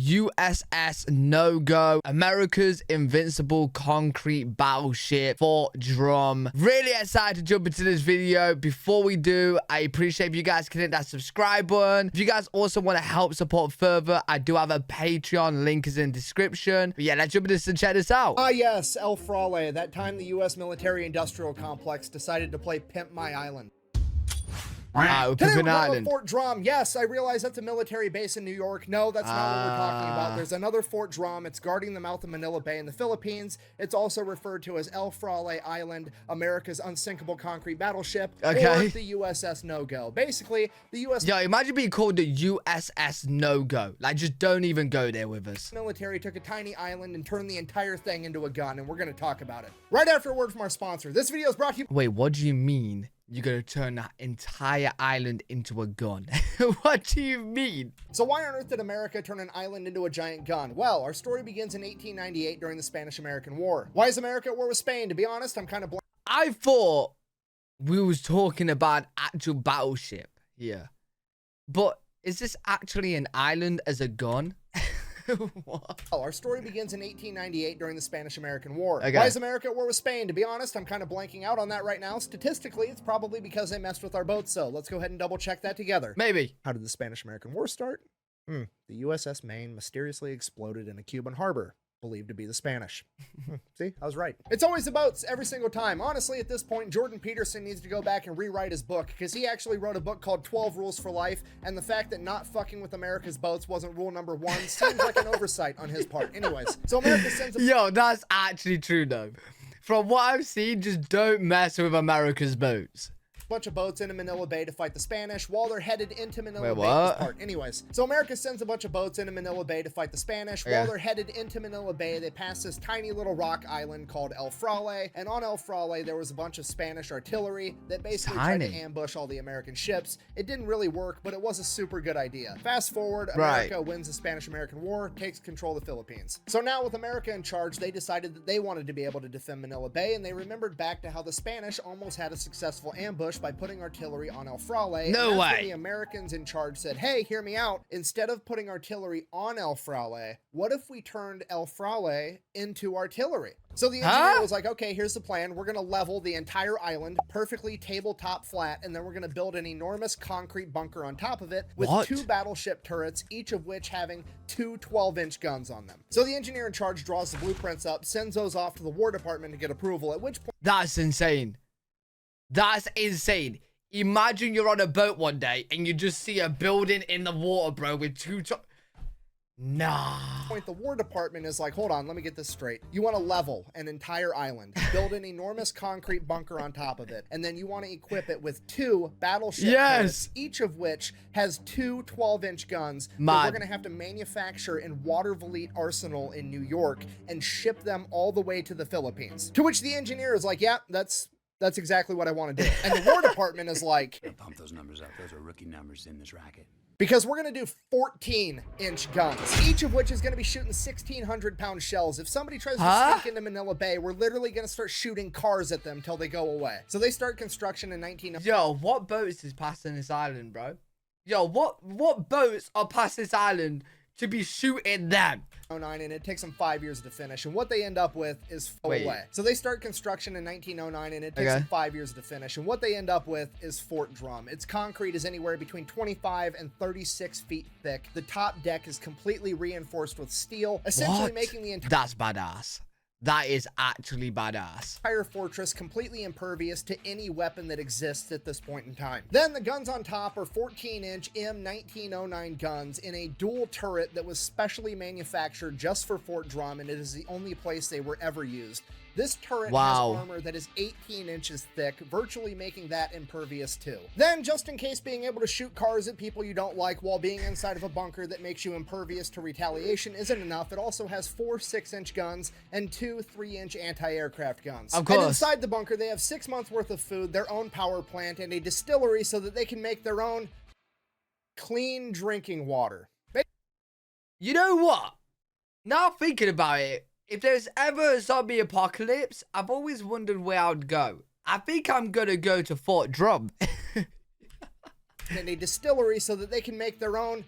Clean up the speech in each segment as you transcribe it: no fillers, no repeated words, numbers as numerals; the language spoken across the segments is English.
USS NoGo, America's Invincible concrete battleship, Fort Drum. Really excited to jump into this video. Before we do, I appreciate if you guys can hit that subscribe button. If you guys also want to help support further, I do have a Patreon, link is in the description. But yeah, let's jump into this and check this out. Ah yes, El Farley, that time the U.S. military-industrial complex decided to play Pimp My Island. We're Today we're Pimpin' going Island. to Fort Drum. Yes, I realize that's a military base in New York. No, that's not what we're talking about. There's another Fort Drum. It's guarding the mouth of Manila Bay in the Philippines. It's also referred to as El Farley Island, America's unsinkable concrete battleship, or the USS NoGo. Basically, the U.S. Yo, imagine being called the USS NoGo. Like, just don't even go there with us. military took a tiny island and turned the entire thing into a gun, and we're going to talk about it. Right after a word from our sponsor. This video is brought to you... Wait, what do you mean? You're gonna turn that entire island into a gun? What do you mean? So why on earth did America turn an island into a giant gun? Well, our story begins in 1898 during the Spanish-American War. Why is America at war with Spain? To be honest, I'm kind of blank. I thought we was talking about actual battleship here. But is this actually an island as a gun? What? Well, our story begins in 1898 during the Spanish-American War. Okay. Why is America at war with Spain? To be honest, I'm kind of blanking out on that right now. Statistically, it's probably because they messed with our boats, so let's go ahead and double check that together. Maybe. How did the Spanish-American War start? The USS Maine mysteriously exploded in a Cuban harbor, believed to be the Spanish. See, I was right. It's always the boats every single time. Honestly, at this point, Jordan Peterson needs to go back and rewrite his book, because he actually wrote a book called 12 Rules for Life, and the fact that not fucking with America's boats wasn't rule number one seems like an oversight on his part. Anyways, so America sends a... Yo, that's actually true though. From what I've seen, just don't mess with America's boats. bunch of boats into Manila Bay to fight the Spanish while they're headed into Manila Bay. What? Part. Anyways, so America sends a bunch of boats into Manila Bay to fight the Spanish. While they're headed into Manila Bay, they pass this tiny little rock island called El Farley, and on El Farley there was a bunch of Spanish artillery that basically tried to ambush all the American ships. It didn't really work, but it was a super good idea. Fast forward, America wins the Spanish-American War, takes control of the Philippines. So now with America in charge, they decided that they wanted to be able to defend Manila Bay, and they remembered back to how the Spanish almost had a successful ambush by putting artillery on El Farley. No way. When the Americans in charge said, hey, hear me out. Instead of putting artillery on El Farley, what if we turned El Farley into artillery? So the engineer was like, okay, here's the plan. We're going to level the entire island perfectly tabletop flat, and then we're going to build an enormous concrete bunker on top of it with two battleship turrets, each of which having two 12-inch guns on them. So the engineer in charge draws the blueprints up, sends those off to the War Department to get approval, at which point... That's insane. That's insane. Imagine you're on a boat one day and you just see a building in the water, bro, with two... Nah. The War Department is like, hold on, let me get this straight. You want to level an entire island, build an enormous concrete bunker on top of it, and then you want to equip it with two battleship turrets, each of which has two 12-inch guns that we're going to have to manufacture in Watervliet Arsenal in New York and ship them all the way to the Philippines. To which the engineer is like, yeah, that's exactly what I want to do. And the War Department is like, pump those numbers up. Those are rookie numbers in this racket. Because we're going to do 14-inch guns, each of which is going to be shooting 1,600-pound shells. If somebody tries to sneak into Manila Bay, we're literally going to start shooting cars at them till they go away. So they start construction in 19... Yo, what boats is passing this island, bro? Yo, what boats are past this island to be shooting them? 1909, and it takes them 5 years to finish, and what they end up with is away. So they start construction in 1909, and it takes them 5 years to finish, and what they end up with is Fort Drum. Its concrete is anywhere between 25 and 36 feet thick. The top deck is completely reinforced with steel, essentially making the entire... That's badass. That is actually badass. Entire fortress completely impervious to any weapon that exists at this point in time. Then the guns on top are 14-inch M1909 guns in a dual turret that was specially manufactured just for Fort Drum, and it is the only place they were ever used. This turret has armor that is 18 inches thick, virtually making that impervious too. Then, just in case being able to shoot cars at people you don't like while being inside of a bunker that makes you impervious to retaliation isn't enough, it also has 4 6-inch guns and 2 3-inch anti-aircraft guns. Of course. And inside the bunker, they have 6 months worth of food, their own power plant, and a distillery so that they can make their own clean drinking water. You know what? Now thinking about it, if there's ever a zombie apocalypse, I've always wondered where I'd go. I think I'm gonna go to Fort Drum. And a distillery so that they can make their own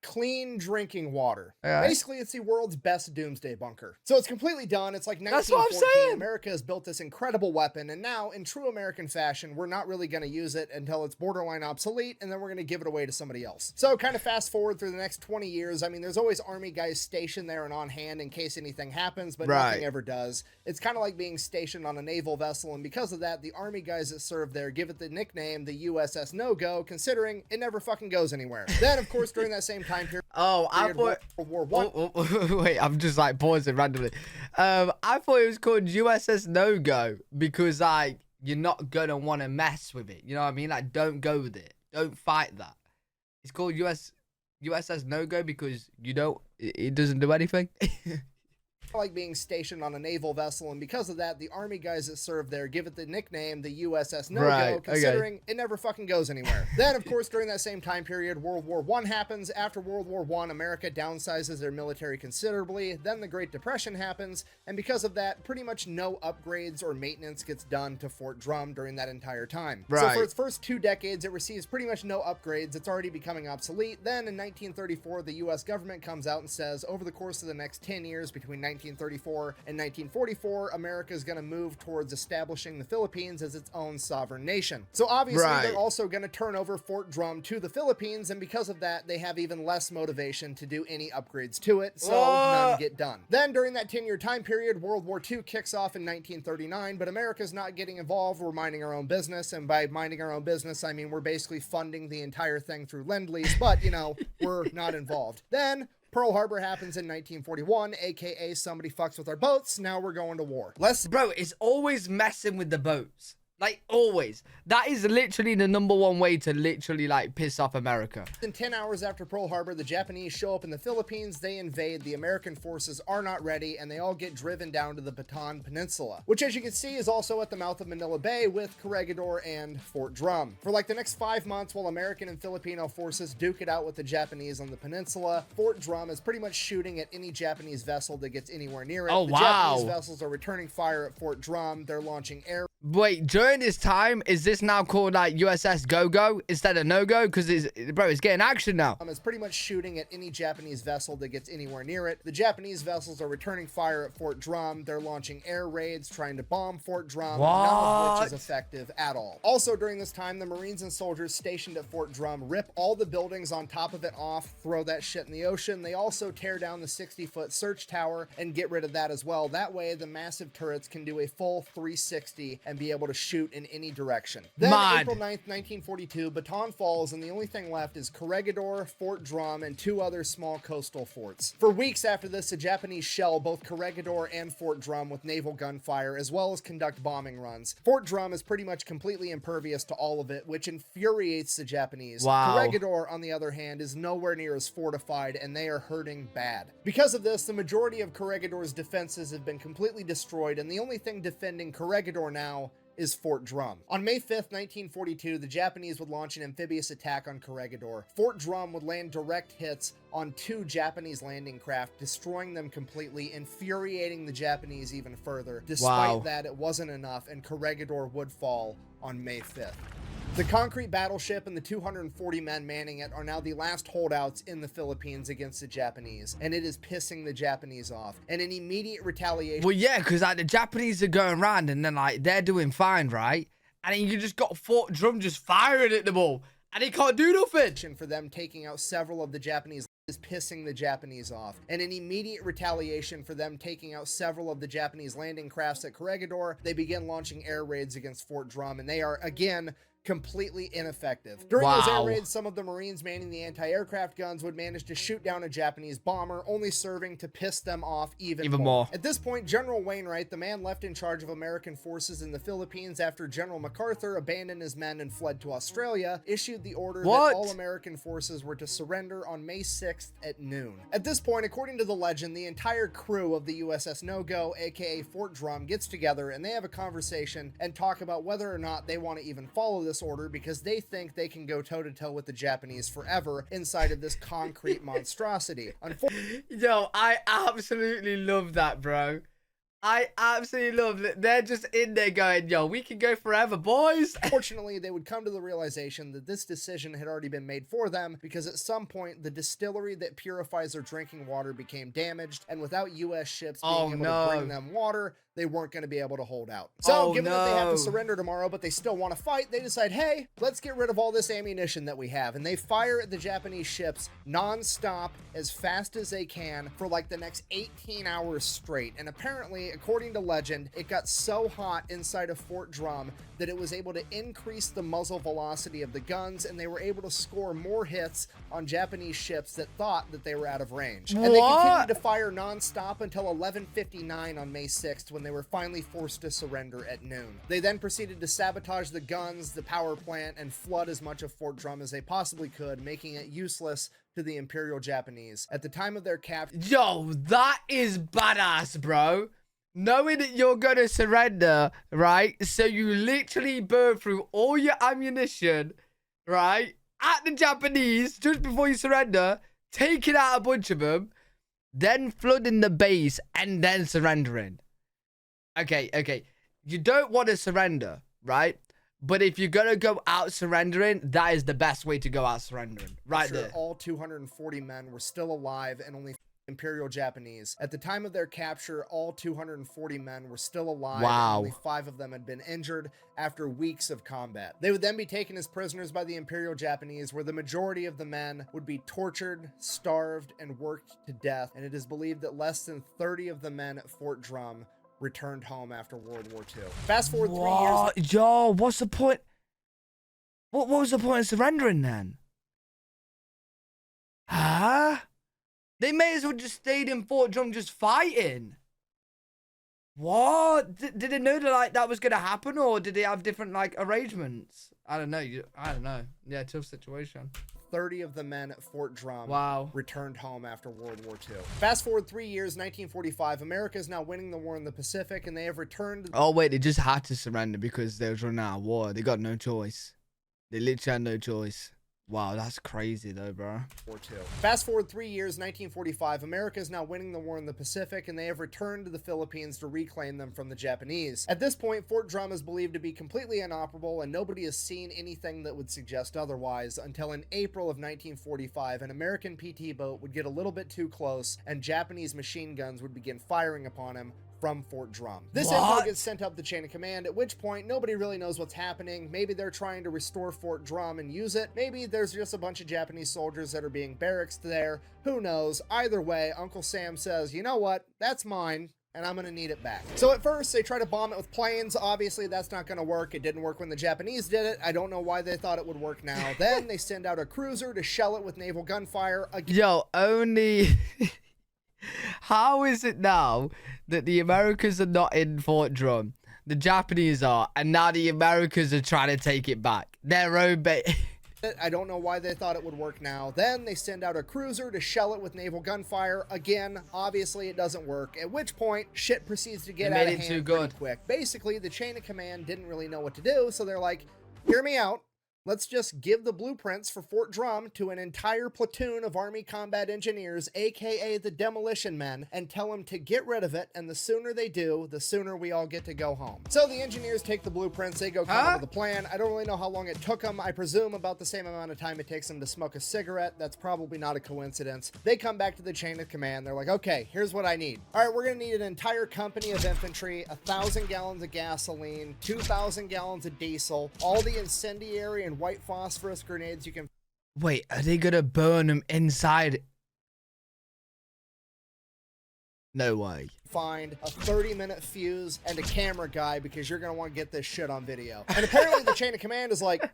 clean drinking water. Alright. Basically, it's the world's best doomsday bunker. So it's completely done. It's like That's what I'm 1914. saying. America has built this incredible weapon, and now, in true American fashion, we're not really going to use it until it's borderline obsolete, and then we're going to give it away to somebody else. So kind of fast forward through the next 20 years. I mean, there's always army guys stationed there and on hand in case anything happens, but nothing ever does. It's kind of like being stationed on a naval vessel, and because of that, the army guys that serve there give it the nickname the USS NoGo, considering it never fucking goes anywhere. Then, of course, during that same time period, I thought World War I. wait, I'm just like pausing randomly. I thought it was called USS NoGo because like you're not gonna want to mess with it. You know what I mean? Like, don't go with it. Don't fight that. It's called USS NoGo because you don't. It doesn't do anything. Like being stationed on a naval vessel, and because of that, the army guys that serve there give it the nickname the USS NoGo, considering it never fucking goes anywhere. Then, of course, during that same time period, World War I happens. After World War I, America downsizes their military considerably. Then the Great Depression happens, and because of that, pretty much no upgrades or maintenance gets done to Fort Drum during that entire time. So for its first 2 decades, it receives pretty much no upgrades. It's already becoming obsolete. Then in 1934, the US government comes out and says, over the course of the next 10 years, between 1934 and 1944, America is going to move towards establishing the Philippines as its own sovereign nation. So obviously they're also going to turn over Fort Drum to the Philippines, and because of that, they have even less motivation to do any upgrades to it, so none get done. Then during that 10-year time period, World War II kicks off in 1939, but America's not getting involved. We're minding our own business, and by minding our own business, I mean we're basically funding the entire thing through Lend-Lease, but, you know, we're not involved. Then Pearl Harbor happens in 1941, aka somebody fucks with our boats, now we're going to war. Bro, it's always messing with the boats. Like, always. That is literally the #1 way to literally, like, piss off America. In 10 hours after Pearl Harbor, the Japanese show up in the Philippines, they invade, the American forces are not ready, and they all get driven down to the Bataan Peninsula, which, as you can see, is also at the mouth of Manila Bay with Corregidor and Fort Drum. For like the next 5 months, while American and Filipino forces duke it out with the Japanese on the peninsula, Fort Drum is pretty much shooting at any Japanese vessel that gets anywhere near it. The Japanese vessels are returning fire at Fort Drum. They're launching air. Wait, during this time, is this now called like USS GoGo instead of NoGo? Because it's getting action now. It's pretty much shooting at any Japanese vessel that gets anywhere near it. The Japanese vessels are returning fire at Fort Drum. They're launching air raids, trying to bomb Fort Drum, none of which is effective at all. Also during this time, the Marines and soldiers stationed at Fort Drum rip all the buildings on top of it off, throw that shit in the ocean. They also tear down the 60-foot search tower and get rid of that as well. That way, the massive turrets can do a full 360 and be able to shoot in any direction. Then April 9th, 1942, Bataan falls, and the only thing left is Corregidor, Fort Drum, and 2 other small coastal forts. For weeks after this, the Japanese shell both Corregidor and Fort Drum with naval gunfire, as well as conduct bombing runs. Fort Drum is pretty much completely impervious to all of it, which infuriates the Japanese. Corregidor, on the other hand, is nowhere near as fortified, and they are hurting bad. Because of this, the majority of Corregidor's defenses have been completely destroyed, and the only thing defending Corregidor now is Fort Drum. On May 5th, 1942, the Japanese would launch an amphibious attack on Corregidor. Fort Drum would land direct hits on 2 Japanese landing craft, destroying them completely, infuriating the Japanese even further. Despite that, it wasn't enough, and Corregidor would fall on May 5th. The concrete battleship and the 240 men manning it are now the last holdouts in the Philippines against the Japanese, and it is pissing the Japanese off. And an immediate retaliation. Well, yeah, because like the Japanese are going around and then like they're doing fine, right? And then you just got Fort Drum just firing at them all, and he can't do nothing. For them taking out several of the Japanese is pissing the Japanese off. And an immediate retaliation for them taking out several of the Japanese landing crafts at Corregidor, they begin launching air raids against Fort Drum, and they are again completely ineffective. During those air raids, some of the Marines manning the anti-aircraft guns would manage to shoot down a Japanese bomber, only serving to piss them off even more. At this point, General Wainwright, the man left in charge of American forces in the Philippines after General MacArthur abandoned his men and fled to Australia, issued the order that all American forces were to surrender on May 6th at noon. At this point, according to the legend, the entire crew of the USS NoGo, aka Fort Drum, gets together and they have a conversation and talk about whether or not they want to even follow this order, because they think they can go toe-to-toe with the Japanese forever inside of this concrete monstrosity. Yo, I absolutely love that, bro. I absolutely love it. They're just in there going, yo, we can go forever, boys. Fortunately, they would come to the realization that this decision had already been made for them because at some point, the distillery that purifies their drinking water became damaged, and without U.S. ships being able to bring them water, they weren't going to be able to hold out. So, given that they have to surrender tomorrow, but they still want to fight, they decide, hey, let's get rid of all this ammunition that we have. And they fire at the Japanese ships non-stop as fast as they can for like the next 18 hours straight. And apparently, according to legend, it got so hot inside of Fort Drum that it was able to increase the muzzle velocity of the guns, and they were able to score more hits on Japanese ships that thought that they were out of range. And they continued to fire non-stop until 11:59 on May 6th, when they were finally forced to surrender at noon. They then proceeded to sabotage the guns, the power plant, and flood as much of Fort Drum as they possibly could, making it useless to the Imperial Japanese. At the time of their capture... Yo, that is badass, bro. Knowing that you're gonna surrender, right? So you literally burn through all your ammunition, right? At the Japanese, just before you surrender, taking out a bunch of them, then flooding the base, and then surrendering. Okay. You don't want to surrender, right? But if you're gonna go out surrendering, that is the best way to go out surrendering. Right there. All 240 men were still alive, and only Imperial Japanese. At the time of their capture, all 240 men were still alive. Wow. And only 5 of them had been injured after weeks of combat. They would then be taken as prisoners by the Imperial Japanese, where the majority of the men would be tortured, starved, and worked to death. And it is believed that less than 30 of the men at Fort Drum returned home after World War II. Fast forward 3 years. Yo, what's the point? What was the point of surrendering then? Huh? They may as well just stayed in Fort Drum just fighting. What? Did they know that like that was gonna happen, or did they have different like arrangements? I don't know. I don't know. Yeah, tough situation. 30 of the men at Fort Drum returned home after World War II. Fast forward 3 years, 1945. America is now winning the war in the Pacific, and they have returned. Oh wait, they just had to surrender because they was running out of war. They got no choice. They literally had no choice. Wow, that's crazy though, bro. War II. Fast forward 3 years, 1945. America is now winning the war in the Pacific, and they have returned to the Philippines to reclaim them from the Japanese. At this point, Fort Drum is believed to be completely inoperable, and nobody has seen anything that would suggest otherwise until in April of 1945, an American PT boat would get a little bit too close, and Japanese machine guns would begin firing upon him from Fort Drum. This info gets sent up the chain of command, at which point nobody really knows what's happening. Maybe they're trying to restore Fort Drum and use it. Maybe there's just a bunch of Japanese soldiers that are being barracked there. Who knows? Either way, Uncle Sam says, you know what? That's mine, and I'm gonna need it back. So at first, they try to bomb it with planes. Obviously, that's not gonna work. It didn't work when the Japanese did it. I don't know why they thought it would work now. Then they send out a cruiser to shell it with naval gunfire. Yo, only... How is it now that the Americans are not in Fort Drum? The Japanese are, and now the Americans are trying to take it back. Their own base. I don't know why they thought it would work now. Then they send out a cruiser to shell it with naval gunfire. Again, obviously it doesn't work, at which point shit proceeds to get out of hand pretty quick. Basically, the chain of command didn't really know what to do, so they're like, hear me out. Let's just give the blueprints for Fort Drum to an entire platoon of Army combat engineers, aka the demolition men, and tell them to get rid of it, and the sooner they do, the sooner we all get to go home. So the engineers take the blueprints, they go come up with a plan. I don't really know how long it took them. I presume about the same amount of time it takes them to smoke a cigarette. That's probably not a coincidence. They come back to the chain of command. They're like, okay, here's what I need. All right, we're gonna need an entire company of infantry, 1,000 gallons of gasoline, 2,000 gallons of diesel, all the incendiary and white phosphorus grenades you can... Wait, are they gonna burn them inside? No way. Find a 30-minute fuse and a camera guy because you're gonna want to get this shit on video. And apparently the chain of command is like,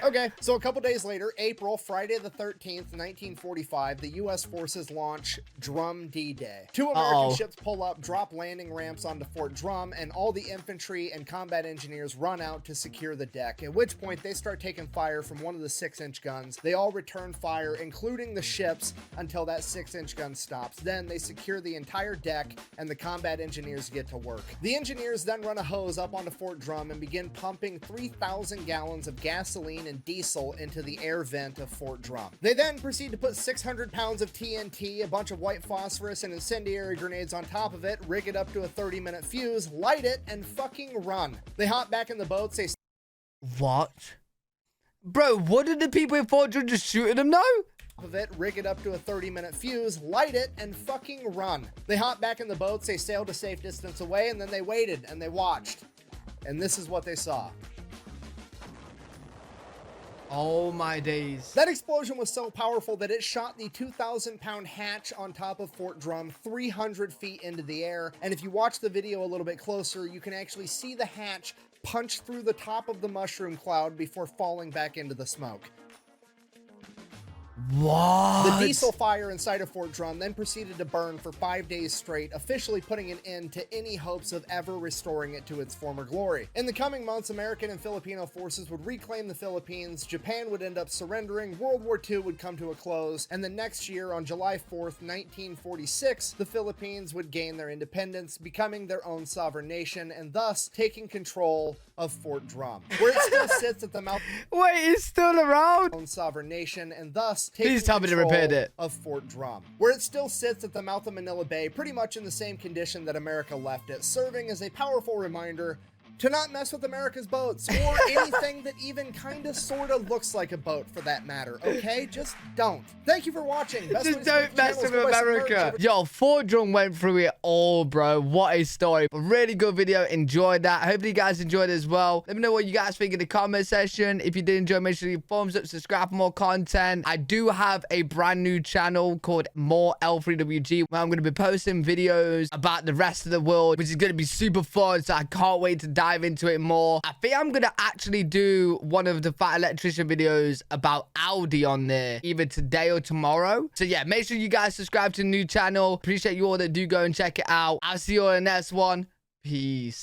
okay. So a couple days later, April, Friday the 13th, 1945, the U.S. forces launch Drum D-Day. 2 American ships pull up, drop landing ramps onto Fort Drum, and all the infantry and combat engineers run out to secure the deck, at which point they start taking fire from one of the 6-inch guns. They all return fire, including the ships, until that 6-inch gun stops. Then they secure the entire deck, and the combat engineers get to work. The engineers then run a hose up onto Fort Drum and begin pumping 3,000 gallons of gasoline kerosene and diesel into the air vent of Fort Drum. They then proceed to put 600 pounds of TNT, a bunch of white phosphorus, and incendiary grenades on top of it, rig it up to a 30-minute fuse, light it, and fucking run. They hop back in the boats. They What? Bro, what did the people in Fort Drum just shoot at them now? of it, rig it up to a 30-minute fuse, light it, and fucking run. They hop back in the boats, they sailed a safe distance away, and then they waited and they watched. And this is what they saw. Oh my days. That explosion was so powerful that it shot the 2,000-pound hatch on top of Fort Drum 300 feet into the air. And if you watch the video a little bit closer, you can actually see the hatch punch through the top of the mushroom cloud before falling back into the smoke. What? The diesel fire inside of Fort Drum then proceeded to burn for 5 days straight, officially putting an end to any hopes of ever restoring it to its former glory. In the coming months, American and Filipino forces would reclaim the Philippines, Japan would end up surrendering, World War II would come to a close, and the next year, on July 4th, 1946, the Philippines would gain their independence, becoming their own sovereign nation, and thus taking control of Fort Drum, where it still sits at the mouth Wait, it's still around? own sovereign nation, and thus Please tell me to repair it. of Fort Drum, where it still sits at the mouth of Manila Bay, pretty much in the same condition that America left it, serving as a powerful reminder to not mess with America's boats, or anything that even kind of sort of looks like a boat for that matter, okay? Just don't. Thank you for watching. Best Just ways to don't make mess channels, with voice, and America. merch. Yo, Fort Drum went through it all, bro. What a story. A really good video. Enjoyed that. Hopefully you guys enjoyed it as well. Let me know what you guys think in the comment section. If you did enjoy, make sure you thumbs up, subscribe for more content. I do have a brand new channel called More L3WG, where I'm going to be posting videos about the rest of the world, which is going to be super fun. So I can't wait to dive into it more. I think I'm going to actually do one of the Fat Electrician videos about Audi on there, either today or tomorrow. So yeah, make sure you guys subscribe to the new channel. Appreciate you all that do go and check it out. I'll see you all in the next one. Peace.